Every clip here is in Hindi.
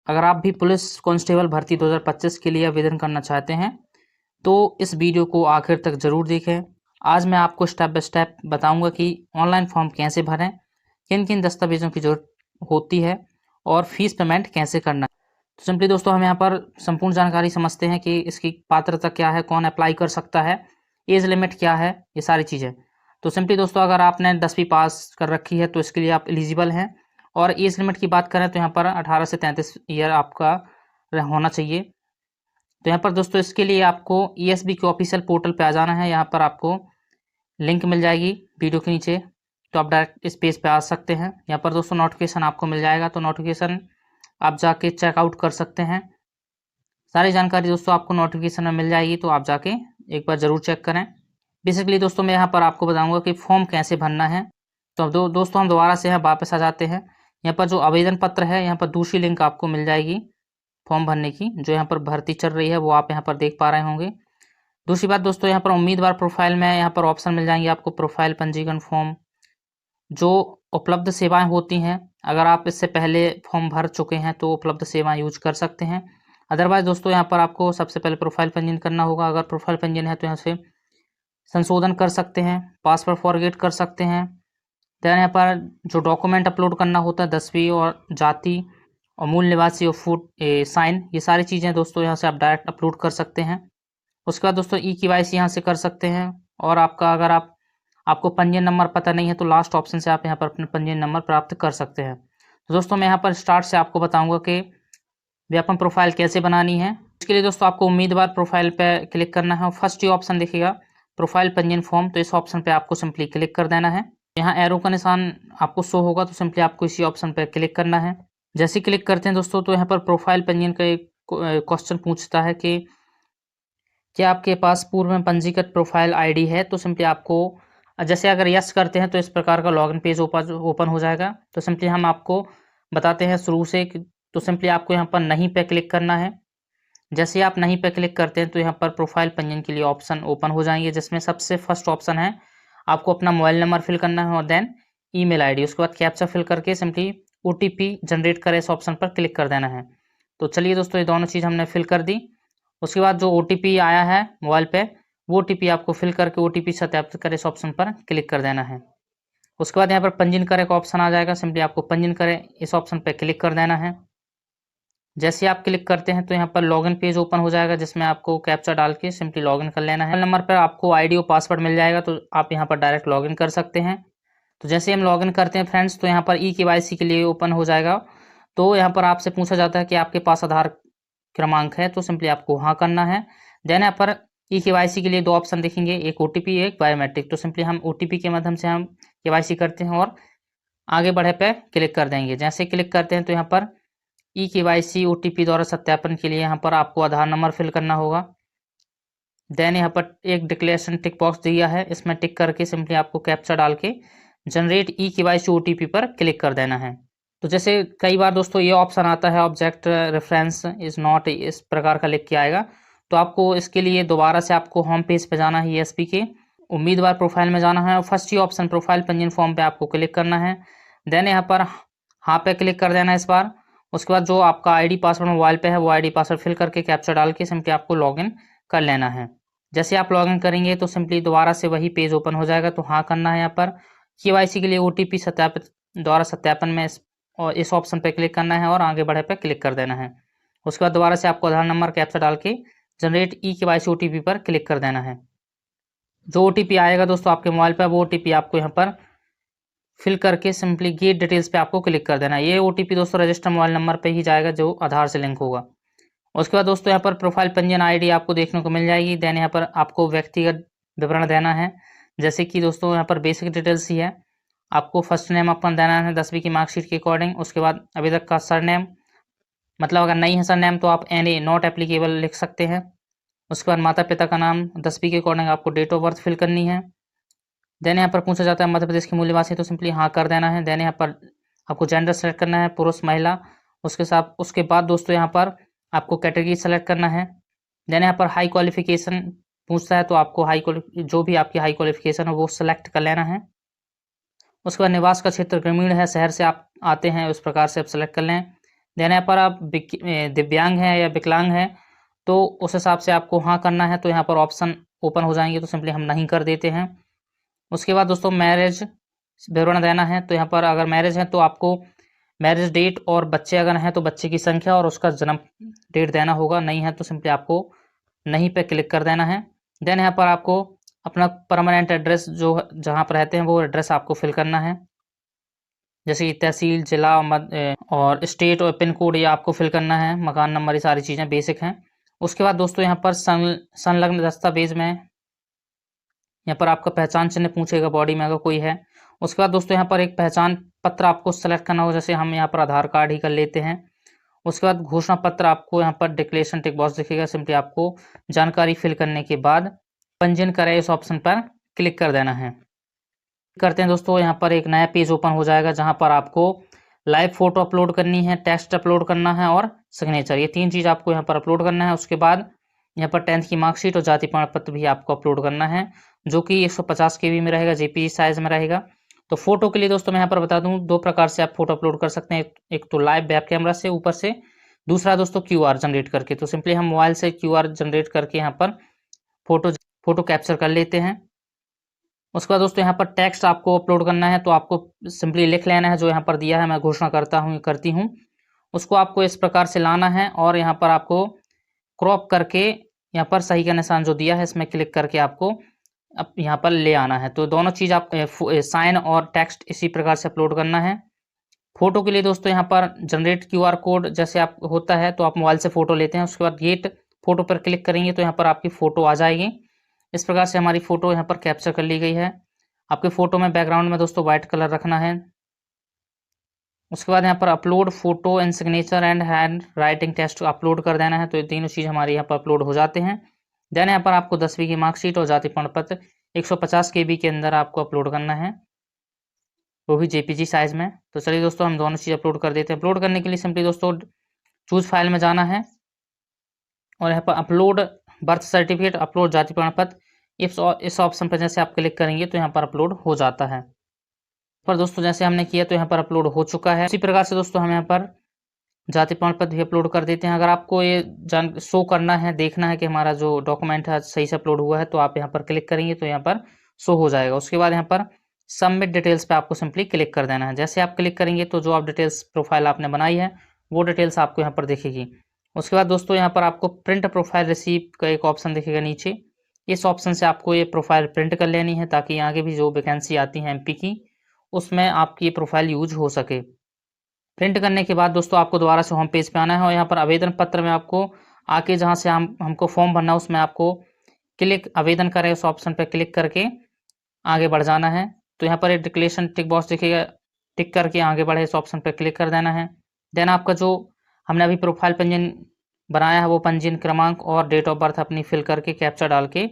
अगर आप भी पुलिस कांस्टेबल भर्ती 2025 के लिए आवेदन करना चाहते हैं तो इस वीडियो को आखिर तक ज़रूर देखें। आज मैं आपको स्टेप बाय स्टेप बताऊंगा कि ऑनलाइन फॉर्म कैसे भरें, किन किन दस्तावेज़ों की ज़रूरत होती है और फीस पेमेंट कैसे करना है। तो सिंपली दोस्तों हम यहाँ पर संपूर्ण जानकारी समझते हैं कि इसकी पात्रता क्या है, कौन अप्लाई कर सकता है, एज लिमिट क्या है, ये सारी चीज़ें। तो सिंपली दोस्तों अगर आपने 10वीं पास कर रखी है तो इसके लिए आप एलिजिबल हैं। और एज लिमिट की बात करें तो यहाँ पर 18 से 33 ईयर आपका होना चाहिए। तो यहाँ पर दोस्तों इसके लिए आपको ईएसबी के ऑफिशियल पोर्टल पे आ जाना है। यहाँ पर आपको लिंक मिल जाएगी वीडियो के नीचे, तो आप डायरेक्ट इस पेज पे आ सकते हैं। यहाँ पर दोस्तों नोटिफिकेशन आपको मिल जाएगा, तो नोटिफिकेशन आप जाके चेकआउट कर सकते हैं। सारी जानकारी दोस्तों आपको नोटिफिकेशन में मिल जाएगी, तो आप जाके एक बार ज़रूर चेक करें। बेसिकली दोस्तों मैं यहाँ पर आपको बताऊँगा कि फॉर्म कैसे भरना है। तो अब दोस्तों हम दोबारा से यहाँ वापस आ जाते हैं। यहाँ पर जो आवेदन पत्र है, यहाँ पर दूसरी लिंक आपको मिल जाएगी फॉर्म भरने की, जो यहाँ पर भर्ती चल रही है वो आप यहाँ पर देख पा रहे होंगे। दूसरी बात दोस्तों, यहाँ पर उम्मीदवार प्रोफाइल में यहाँ पर ऑप्शन मिल जाएंगे आपको, प्रोफाइल, पंजीकरण फॉर्म, जो उपलब्ध सेवाएं होती हैं। अगर आप इससे पहले फॉर्म भर चुके हैं तो उपलब्ध सेवाएं यूज कर सकते हैं। अदरवाइज दोस्तों यहाँ पर आपको सबसे पहले प्रोफाइल पंजीयन करना होगा। अगर प्रोफाइल पंजीयन है तो यहाँ से संशोधन कर सकते हैं, पासवर्ड फॉरगेट कर सकते हैं। देन यहाँ पर जो डॉक्यूमेंट अपलोड करना होता है, 10वीं और जाति और मूल निवासी और फूड साइन, ये सारी चीज़ें दोस्तों यहाँ से आप डायरेक्ट अपलोड कर सकते हैं। उसके बाद दोस्तों ई-केवाईसी यहाँ से कर सकते हैं। और आपका अगर आपको पंजीयन नंबर पता नहीं है तो लास्ट ऑप्शन से आप यहाँ पर अपने पंजीयन नंबर प्राप्त कर सकते हैं। तो दोस्तों मैं यहाँ पर स्टार्ट से आपको बताऊँगा कि व्यापम प्रोफाइल कैसे बनानी है। इसके लिए दोस्तों आपको उम्मीदवार प्रोफाइल पर क्लिक करना है और फर्स्ट ये ऑप्शन दिखेगा प्रोफाइल पंजीयन फॉर्म, तो इस ऑप्शन पर आपको सिंपली क्लिक कर देना है। यहाँ एरो का निशान आपको शो होगा, तो सिंपली आपको इसी ऑप्शन पर क्लिक करना है। जैसे क्लिक करते हैं दोस्तों तो यहाँ पर प्रोफाइल पंजीयन का एक क्वेश्चन पूछता है कि क्या आपके पास पूर्व में पंजीकृत प्रोफाइल आईडी है। तो सिंपली आपको जैसे अगर यस करते हैं तो इस प्रकार का लॉगिन पेज ओपन हो जाएगा। तो सिंपली हम आपको बताते हैं शुरू से, तो सिंपली आपको यहाँ पर नहीं पे क्लिक करना है। जैसे आप नहीं पे क्लिक करते हैं तो यहाँ पर प्रोफाइल पंजीयन के लिए ऑप्शन ओपन हो जाएंगे, जिसमें सबसे फर्स्ट ऑप्शन है आपको अपना मोबाइल नंबर फिल करना है और देन ईमेल आईडी, उसके बाद कैप्चा फिल करके सिंपली ओटीपी जनरेट करे इस ऑप्शन पर क्लिक कर देना है। तो चलिए दोस्तों ये दोनों चीज़ हमने फिल कर दी। उसके बाद जो ओटीपी आया है मोबाइल पे, वो ओटीपी आपको फिल करके ओटीपी सत्यापित करें इस ऑप्शन पर क्लिक कर देना है। उसके बाद यहाँ पर पंजीयन करें का ऑप्शन आ जाएगा, सिंपली आपको पंजीयन करें इस ऑप्शन पर क्लिक कर देना है। जैसे आप क्लिक करते हैं तो यहाँ पर लॉगिन पेज ओपन हो जाएगा, जिसमें आपको कैप्चा डाल के सिंपली लॉगिन कर लेना है। मोबाइल नंबर पर आपको आईडी और पासवर्ड मिल जाएगा, तो आप यहाँ पर डायरेक्ट लॉगिन कर सकते हैं। तो जैसे हम लॉगिन करते हैं फ्रेंड्स, तो यहाँ पर ई-केवाईसी के लिए ओपन हो जाएगा। तो यहाँ पर आपसे पूछा जाता है कि आपके पास आधार क्रमांक है, तो सिंपली आपको हाँ करना है। देन यहाँ पर ई-केवाईसी के लिए दो ऑप्शन दिखेंगे, एक ओटीपी एक बायोमेट्रिक। तो सिंपली हम ओटीपी के माध्यम से हम केवाईसी करते हैं और आगे बढ़े पे क्लिक कर देंगे। जैसे क्लिक करते हैं तो यहाँ पर ई-केवाईसी ओटीपी द्वारा सत्यापन के लिए यहाँ पर आपको आधार नंबर फिल करना होगा। देन यहाँ पर एक डिक्लेरेशन टिक बॉक्स दिया है, इसमें टिक करके सिंपली आपको कैप्चा डाल के जनरेट ई-केवाईसी ओटीपी पर क्लिक कर देना है। तो जैसे कई बार दोस्तों ये ऑप्शन आता है ऑब्जेक्ट रेफरेंस इज नॉट, इस प्रकार का लिख के आएगा। तो आपको इसके लिए दोबारा से आपको होम पेज पे जाना है, ईएसपी के उम्मीदवार प्रोफाइल में जाना है और फर्स्ट ही ऑप्शन प्रोफाइल पंजीयन फॉर्म पे आपको क्लिक करना है। देन यहाँ पर हाँ पे क्लिक कर देना है इस बार। उसके बाद जो आपका आईडी पासवर्ड मोबाइल पे है वो आईडी पासवर्ड फिल करके कैप्चा डाल के सिंपली आपको लॉगिन कर लेना है। जैसे आप लॉगिन करेंगे तो सिंपली दोबारा से वही पेज ओपन हो जाएगा, तो हाँ करना है। यहाँ पर केवाईसी के लिए ओटीपी सत्यापित द्वारा सत्यापन में इस ऑप्शन पर क्लिक करना है और आगे बढ़े पे क्लिक कर देना है। उसके बाद दोबारा से आपको आधार नंबर कैप्चा डाल के जनरेट ई-केवाईसी ओटीपी पर क्लिक कर देना है। जो ओटीपी आएगा दोस्तों आपके मोबाइल पर, वो ओटीपी आपको यहाँ पर फिल करके सिंपली गेट डिटेल्स पे आपको क्लिक कर देना है। ये ओटीपी दोस्तों रजिस्टर मोबाइल नंबर पे ही जाएगा जो आधार से लिंक होगा। उसके बाद दोस्तों यहाँ पर प्रोफाइल पंजीयन आईडी आपको देखने को मिल जाएगी। देन यहाँ पर आपको व्यक्तिगत विवरण देना है, जैसे कि दोस्तों यहाँ पर बेसिक डिटेल्स ही है। आपको फर्स्ट नेम अपना देना है 10वीं की मार्कशीट के अकॉर्डिंग। उसके बाद अभी तक का सरनेम, मतलब अगर नहीं है सरनेम तो आप एनी नॉट एप्लीकेबल लिख सकते हैं। उसके बाद माता पिता का नाम 10वीं के अकॉर्डिंग आपको डेट ऑफ बर्थ फिल करनी है। देन यहाँ पर पूछा जाता है मध्य प्रदेश के मूल निवासी, तो सिंपली हाँ कर देना है। देन यहाँ पर आपको जेंडर सेलेक्ट करना है, पुरुष महिला। उसके बाद दोस्तों यहाँ पर आपको कैटेगरी सेलेक्ट करना है। देन यहाँ पर हाई क्वालिफिकेशन पूछता है, तो आपको जो भी आपकी हाई क्वालिफिकेशन है वो सेलेक्ट कर लेना है। उसके बाद निवास का क्षेत्र ग्रामीण है, शहर से आप आते हैं, उस प्रकार से आप सेलेक्ट कर लें। देन यहाँ पर आप दिव्यांग हैं या विकलांग हैं तो उस हिसाब से आपको हाँ करना है, तो यहाँ पर ऑप्शन ओपन हो जाएंगे, तो सिंपली हम नहीं कर देते हैं। उसके बाद दोस्तों मैरिज विवरण देना है, तो यहाँ पर अगर मैरिज है तो आपको मैरिज डेट और बच्चे अगर हैं तो बच्चे की संख्या और उसका जन्म डेट देना होगा, नहीं है तो सिंपली आपको नहीं पे क्लिक कर देना है। देन यहाँ पर आपको अपना परमानेंट एड्रेस जो जहाँ पर रहते हैं वो एड्रेस आपको फिल करना है, जैसे कि तहसील, जिला और स्टेट और पिन कोड, ये आपको फिल करना है। मकान नंबर, ये सारी चीज़ें बेसिक हैं। उसके बाद दोस्तों यहाँ पर संलग्न दस्तावेज में यहाँ पर आपका पहचान चिन्ह पूछेगा बॉडी में अगर कोई है। उसके बाद दोस्तों यहाँ पर एक पहचान पत्र आपको सेलेक्ट करना होगा, जैसे हम यहाँ पर आधार कार्ड ही कर लेते हैं। उसके बाद घोषणा पत्र आपको यहाँ पर डिक्लेरेशन टिक बॉक्स दिखेगा, सिंपली आपको जानकारी फिल करने के बाद पंजीयन करें इस ऑप्शन पर क्लिक कर देना है। करते हैं दोस्तों, यहाँ पर एक नया पेज ओपन हो जाएगा जहाँ पर आपको लाइव फोटो अपलोड करनी है, टेक्स्ट अपलोड करना है और सिग्नेचर, ये 3 चीज़ आपको यहाँ पर अपलोड करना है। उसके बाद यहाँ पर 10th की मार्कशीट और जाति प्रमाण पत्र भी आपको अपलोड करना है, जो कि 150 KB में रहेगा, JPG साइज में रहेगा। तो फोटो के लिए दोस्तों मैं यहाँ पर बता दूँ 2 प्रकार से आप फोटो अपलोड कर सकते हैं, एक तो लाइव वेब कैमरा से ऊपर से, दूसरा दोस्तों QR जनरेट करके। तो सिंपली हम मोबाइल से QR जनरेट करके यहाँ पर फोटो कैप्चर कर लेते हैं। उसके बाद दोस्तों यहाँ पर टेक्स्ट आपको अपलोड करना है, तो आपको सिंपली लिख लेना है जो यहाँ पर दिया है, मैं घोषणा करती हूँ, उसको आपको इस प्रकार से लाना है और यहाँ पर आपको क्रॉप करके यहाँ पर सही का निशान जो दिया है इसमें क्लिक करके आपको अब यहाँ पर ले आना है। तो दोनों चीज़ आप साइन और टेक्स्ट इसी प्रकार से अपलोड करना है। फोटो के लिए दोस्तों यहाँ पर जनरेट QR कोड जैसे आप होता है, तो आप मोबाइल से फ़ोटो लेते हैं, उसके बाद गेट फोटो पर क्लिक करेंगे तो यहाँ पर आपकी फ़ोटो आ जाएगी। इस प्रकार से हमारी फ़ोटो यहाँ पर कैप्चर कर ली गई है। आपके फ़ोटो में बैकग्राउंड में दोस्तों वाइट कलर रखना है। उसके बाद यहाँ पर upload photo and signature and handwriting test upload कर देना है, तो ये तीनों चीज़ हमारे यहाँ पर अपलोड हो जाते हैं। देन यहाँ पर आपको 10वीं की मार्कशीट और जाति प्रमाण पत्र 150 KB के अंदर आपको अपलोड करना है, वो भी JPG साइज़ में। तो चलिए दोस्तों हम दोनों चीज़ अपलोड कर देते हैं। अपलोड करने के लिए सिंपली दोस्तों चूज़ फाइल में जाना है और यहाँ पर अपलोड बर्थ सर्टिफिकेट, अपलोड जाति प्रमाण पत्र, इस ऑप्शन पर जैसे आप क्लिक करेंगे तो यहाँ पर अपलोड हो जाता है। पर दोस्तों जैसे हमने किया तो यहाँ पर अपलोड हो चुका है। इसी प्रकार से दोस्तों हम यहाँ पर जाति प्रमाण पत्र भी अपलोड कर देते हैं। अगर आपको ये शो करना है, देखना है कि हमारा जो डॉक्यूमेंट है सही से अपलोड हुआ है, तो आप यहाँ पर क्लिक करेंगे तो यहाँ पर शो हो जाएगा। उसके बाद यहाँ पर सबमिट डिटेल्स पे आपको सिंपली क्लिक कर देना है। जैसे आप क्लिक करेंगे तो जो आप डिटेल्स प्रोफाइल आपने बनाई है वो डिटेल्स आपको यहाँ पर दिखेगी। उसके बाद दोस्तों यहाँ पर आपको प्रिंट प्रोफाइल रिसीप्ट का एक ऑप्शन दिखेगा नीचे, इस ऑप्शन से आपको ये प्रोफाइल प्रिंट कर लेनी है ताकि आगे भी जो वैकेंसी आती है MP की उसमें आपकी ये प्रोफाइल यूज हो सके। प्रिंट करने के बाद दोस्तों आपको दोबारा से होम पेज पे आना है और यहाँ पर आवेदन पत्र में आपको आके जहाँ से हमको फॉर्म भरना है उसमें आपको आवेदन करें उस ऑप्शन पर क्लिक करके आगे बढ़ जाना है। तो यहाँ पर एक डिक्लेरेशन टिक बॉक्स दिखेगा, टिक करके आगे बढ़े इस ऑप्शन पर क्लिक कर देना है। देन आपका जो हमने अभी प्रोफाइल पंजीयन बनाया है वो पंजीयन क्रमांक और डेट ऑफ बर्थ अपनी फिल करके कैप्चा डाल के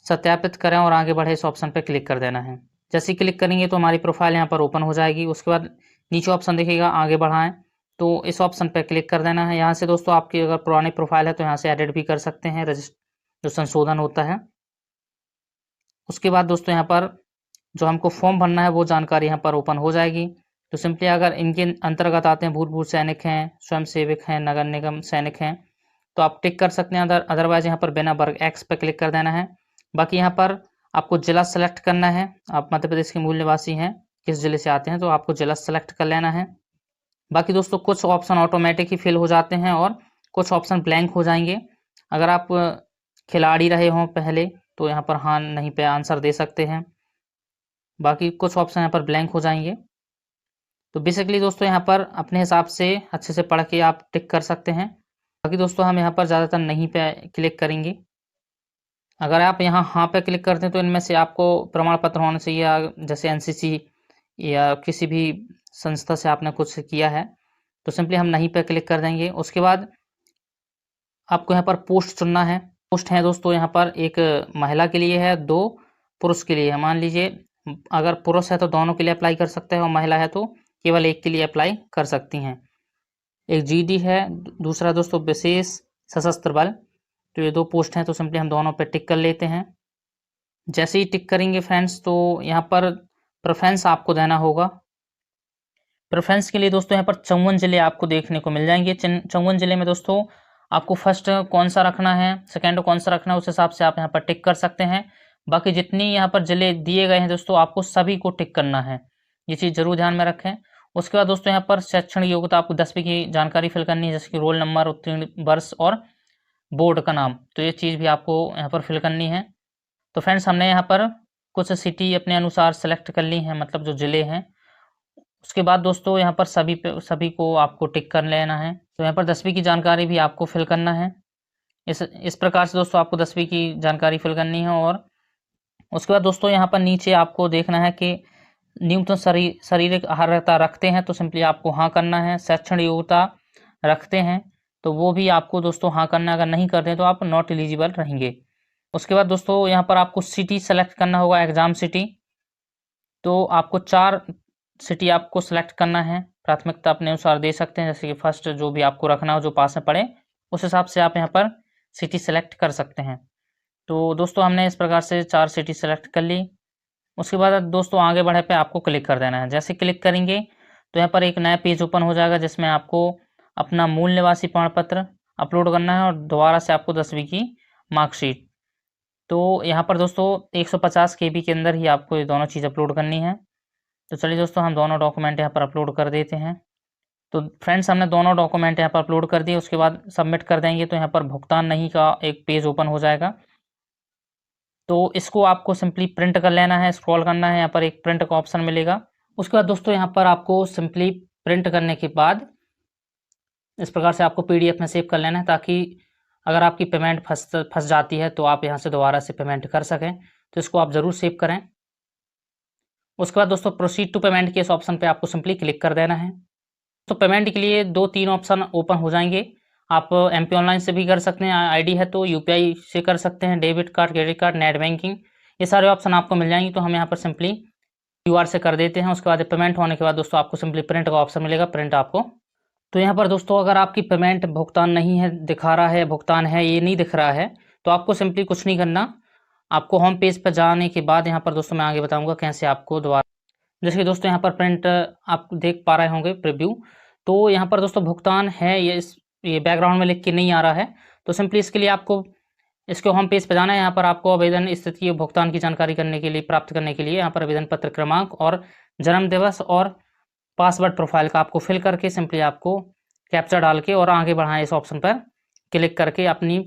सत्यापित करें और आगे बढ़े इस ऑप्शन पर क्लिक कर देना है। जैसे ही क्लिक करेंगे तो हमारी प्रोफाइल यहाँ पर ओपन हो जाएगी। उसके बाद नीचे ऑप्शन दिखेगा आगे बढ़ाएं, तो इस ऑप्शन पर क्लिक कर देना है। यहाँ से दोस्तों आपकी अगर पुरानी प्रोफाइल है तो यहाँ से एडिट भी कर सकते हैं, जो संशोधन होता है। उसके बाद दोस्तों यहाँ पर जो हमको फॉर्म भरना है वो जानकारी यहाँ पर ओपन हो जाएगी। तो सिंपली अगर इनके अंतर्गत आते हैं भूतपूर्व सैनिक हैं, स्वयं सेवक हैं, नगर निगम सैनिक हैं, तो आप टिक कर सकते हैं। अदरवाइज यहाँ पर बिना वर्ग X पर क्लिक कर देना है। बाकी यहाँ पर आपको जिला सेलेक्ट करना है, आप मध्य प्रदेश के मूल निवासी हैं, किस जिले से आते हैं तो आपको जिला सेलेक्ट कर लेना है। बाकी दोस्तों कुछ ऑप्शन ऑटोमेटिक ही फिल हो जाते हैं और कुछ ऑप्शन ब्लैंक हो जाएंगे। अगर आप खिलाड़ी रहे हों पहले तो यहाँ पर हाँ नहीं पे आंसर दे सकते हैं, बाकी कुछ ऑप्शन यहाँ पर ब्लैंक हो जाएंगे। तो बेसिकली दोस्तों यहाँ पर अपने हिसाब से अच्छे से पढ़ के आप टिक कर सकते हैं। बाकी दोस्तों हम यहाँ पर ज़्यादातर नहीं पे क्लिक करेंगे। अगर आप यहाँ हाँ पे क्लिक करते हैं तो इनमें से आपको प्रमाण पत्र होना चाहिए, या जैसे NCC या किसी भी संस्था से आपने कुछ किया है, तो सिंपली हम नहीं पे क्लिक कर देंगे। उसके बाद आपको यहाँ पर पोस्ट चुनना है। पोस्ट है दोस्तों यहाँ पर एक महिला के लिए है, 2 पुरुष के लिए है। मान लीजिए अगर पुरुष है तो दोनों के लिए अप्लाई कर सकते हैं और महिला है तो केवल एक के लिए अप्लाई कर सकती हैं। एक GD है, दूसरा दोस्तों विशेष सशस्त्र बल, तो ये 2 पोस्ट हैं। तो सिंपली हम दोनों पे टिक कर लेते हैं। जैसे ही टिक करेंगे फ्रेंड्स तो यहाँ पर प्रेफरेंस आपको देना होगा। प्रेफरेंस के लिए दोस्तों यहाँ पर 54 ज़िले आपको देखने को मिल जाएंगे। 54 ज़िले में दोस्तों आपको फर्स्ट कौन सा रखना है, सेकेंड कौन सा रखना है, उस हिसाब से आप यहाँ पर टिक कर सकते हैं। बाकी जितनी यहाँ पर ज़िले दिए गए हैं दोस्तों, आपको सभी को टिक करना है, ये चीज़ जरूर ध्यान में रखें। उसके बाद दोस्तों यहाँ पर शैक्षणिक योग्यता आपको 10वीं की जानकारी फिल करनी है, जैसे कि रोल नंबर, उत्तीर्ण वर्ष और बोर्ड का नाम। तो ये चीज़ भी आपको यहाँ पर फिल करनी है। तो फ्रेंड्स, हमने यहाँ पर कुछ सिटी अपने अनुसार सेलेक्ट कर ली हैं, मतलब जो ज़िले हैं। उसके बाद दोस्तों यहाँ पर सभी को आपको टिक कर लेना है। तो यहाँ पर 10वीं की जानकारी भी आपको फिल करना है। इस प्रकार से दोस्तों आपको 10वीं की जानकारी फिल करनी है। और उसके बाद दोस्तों यहाँ पर नीचे आपको देखना है कि न्यूनतम शारीरिक अर्हता रखते हैं तो सिंपली आपको हाँ करना है। शैक्षणिक योग्यता रखते हैं तो वो भी आपको दोस्तों हाँ करना है। अगर नहीं करते हैं तो आप नॉट एलिजिबल रहेंगे। उसके बाद दोस्तों यहाँ पर आपको सिटी सेलेक्ट करना होगा, एग्जाम सिटी। तो आपको 4 सिटी आपको सेलेक्ट करना है, प्राथमिकता अपने अनुसार दे सकते हैं, जैसे कि फर्स्ट जो भी आपको रखना हो, जो पास में पड़े उस हिसाब से आप यहाँ पर सिटी सेलेक्ट कर सकते हैं। तो दोस्तों हमने इस प्रकार से 4 सिटी सेलेक्ट कर ली। उसके बाद दोस्तों आगे बढ़े पे आपको क्लिक कर देना है। जैसे क्लिक करेंगे तो यहाँ पर एक नया पेज ओपन हो जाएगा, जिसमें आपको अपना मूल निवासी प्रमाण पत्र अपलोड करना है और दोबारा से आपको 10वीं की मार्कशीट। तो यहाँ पर दोस्तों 150 KB के अंदर ही आपको ये दोनों चीज़ अपलोड करनी है। तो चलिए दोस्तों हम दोनों डॉक्यूमेंट यहाँ पर अपलोड कर देते हैं। तो फ्रेंड्स, हमने दोनों डॉक्यूमेंट यहाँ पर अपलोड कर दिए। उसके बाद सबमिट कर देंगे तो यहाँ पर भुगतान नहीं का एक पेज ओपन हो जाएगा। तो इसको आपको सिंपली प्रिंट कर लेना है, स्क्रॉल करना है, यहाँ पर एक प्रिंट का ऑप्शन मिलेगा। उसके बाद दोस्तों यहाँ पर आपको सिंपली प्रिंट करने के बाद इस प्रकार से आपको PDF में सेव कर लेना है, ताकि अगर आपकी पेमेंट फंस जाती है तो आप यहाँ से दोबारा से पेमेंट कर सकें। तो इसको आप ज़रूर सेव करें। उसके बाद दोस्तों प्रोसीड टू पेमेंट के इस ऑप्शन पे आपको सिंपली क्लिक कर देना है। तो पेमेंट के लिए 2-3 ऑप्शन ओपन हो जाएंगे। आप MP ऑनलाइन से भी कर सकते हैं, ID है तो UPI से कर सकते हैं, debit card, credit card, net banking, ये सारे ऑप्शन आपको मिल जाएंगे। तो हम यहाँ पर सिंपली QR से कर देते हैं। उसके बाद पेमेंट होने के बाद दोस्तों आपको सिंपली प्रिंट का ऑप्शन मिलेगा, प्रिंट आपको। तो यहाँ पर दोस्तों अगर आपकी पेमेंट भुगतान नहीं है दिखा रहा है, भुगतान है ये नहीं दिख रहा है, तो आपको सिंपली कुछ नहीं करना। आपको होम पेज पर जाने के बाद यहाँ पर दोस्तों मैं आगे बताऊँगा कैसे आपको दोबारा, जैसे कि दोस्तों यहाँ पर प्रिंट आप देख पा रहे होंगे प्रीव्यू। तो यहाँ पर दोस्तों भुगतान है, ये बैकग्राउंड में लिख के नहीं आ रहा है। तो सिंपली इसके लिए आपको इसके होम पेज पर जाना है। यहाँ पर आपको आवेदन स्थिति भुगतान की जानकारी करने के लिए, प्राप्त करने के लिए यहाँ पर आवेदन पत्र क्रमांक और जन्म दिवस और पासवर्ड प्रोफाइल का आपको फिल करके सिंपली आपको कैप्चा डाल के और आगे बढ़ाएं इस ऑप्शन पर क्लिक करके अपनी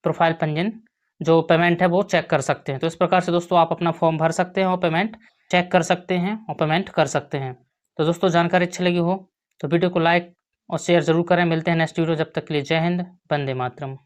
प्रोफाइल पंजीयन जो पेमेंट है वो चेक कर सकते हैं। तो इस प्रकार से दोस्तों आप अपना फॉर्म भर सकते हैं और पेमेंट चेक कर सकते हैं और पेमेंट कर सकते हैं। तो दोस्तों जानकारी अच्छी लगी हो तो वीडियो को लाइक और शेयर ज़रूर करें। मिलते हैं नेक्स्ट वीडियो, जब तक के लिए जय हिंद, वंदे मातरम।